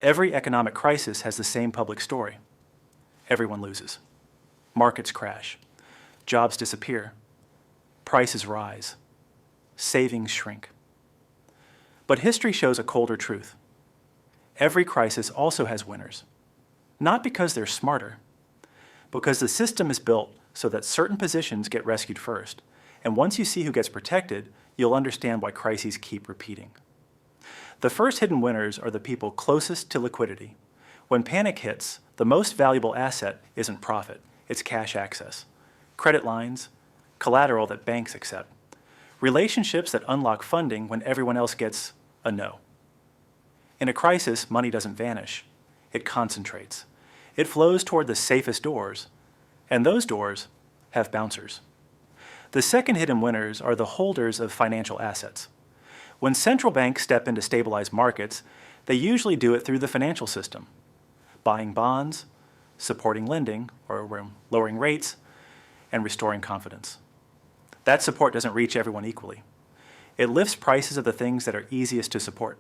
Every economic crisis has the same public story. Everyone loses. Markets crash. Jobs disappear. Prices rise. Savings shrink. But history shows a colder truth. Every crisis also has winners. Not because they're smarter, because the system is built so that certain positions get rescued first. And once you see who gets protected, you'll understand why crises keep repeating. The first hidden winners are the people closest to liquidity. When panic hits, the most valuable asset isn't profit, it's cash access. Credit lines, collateral that banks accept. Relationships that unlock funding when everyone else gets a no. In a crisis, money doesn't vanish. It concentrates. It flows toward the safest doors, and those doors have bouncers. The second hidden winners are the holders of financial assets. When central banks step in to stabilize markets, they usually do it through the financial system, buying bonds, supporting lending, or lowering rates, and restoring confidence. That support doesn't reach everyone equally. It lifts prices of the things that are easiest to support: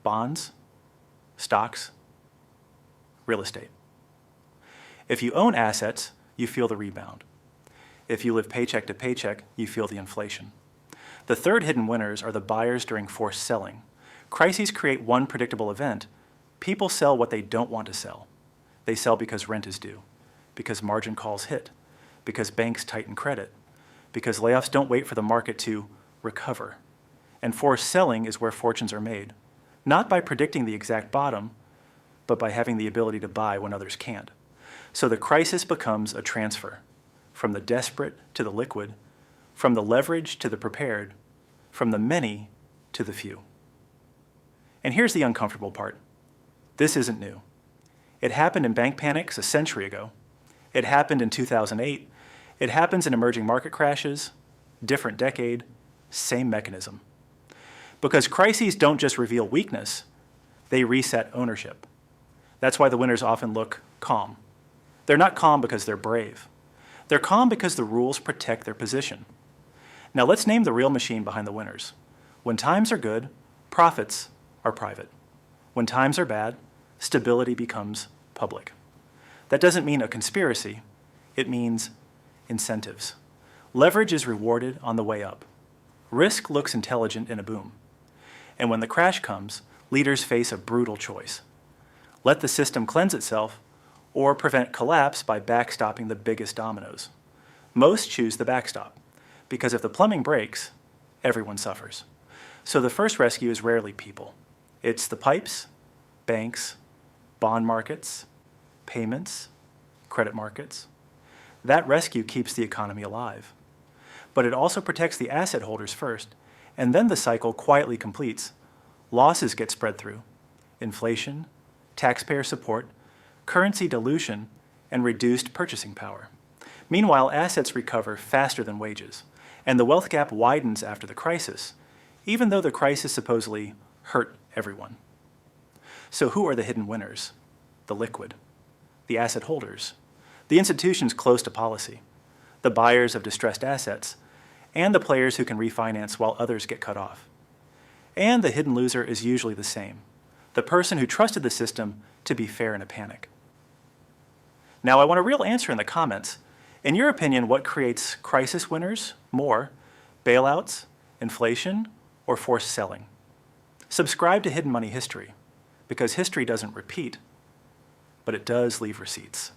bonds, stocks, real estate. If you own assets, you feel the rebound. If you live paycheck to paycheck, you feel the inflation. The third hidden winners are the buyers during forced selling. Crises create one predictable event. People sell what they don't want to sell. They sell because rent is due, because margin calls hit, because banks tighten credit, because layoffs don't wait for the market to recover. And forced selling is where fortunes are made, not by predicting the exact bottom, but by having the ability to buy when others can't. So the crisis becomes a transfer, from the desperate to the liquid, from the leveraged to the prepared, from the many to the few. And here's the uncomfortable part. This isn't new. It happened in bank panics a century ago. It happened in 2008. It happens in emerging market crashes, different decade, same mechanism. Because crises don't just reveal weakness, they reset ownership. That's why the winners often look calm. They're not calm because they're brave. They're calm because the rules protect their position. Now let's name the real machine behind the winners. When times are good, profits are private. When times are bad, stability becomes public. That doesn't mean a conspiracy. It means incentives. Leverage is rewarded on the way up. Risk looks intelligent in a boom. And when the crash comes, leaders face a brutal choice. Let the system cleanse itself, or prevent collapse by backstopping the biggest dominoes. Most choose the backstop, because if the plumbing breaks, everyone suffers. So the first rescue is rarely people. It's the pipes, banks, bond markets, payments, credit markets. That rescue keeps the economy alive. But it also protects the asset holders first, and then the cycle quietly completes. Losses get spread through inflation, taxpayer support, currency dilution, and reduced purchasing power. Meanwhile, assets recover faster than wages, and the wealth gap widens after the crisis, even though the crisis supposedly hurt everyone. So who are the hidden winners? The liquid, the asset holders, the institutions close to policy, the buyers of distressed assets, and the players who can refinance while others get cut off. And the hidden loser is usually the same, the person who trusted the system to be fair in a panic. Now, I want a real answer in the comments. In your opinion, what creates crisis winners more, bailouts, inflation, or forced selling? Subscribe to Hidden Money History, because history doesn't repeat, but it does leave receipts.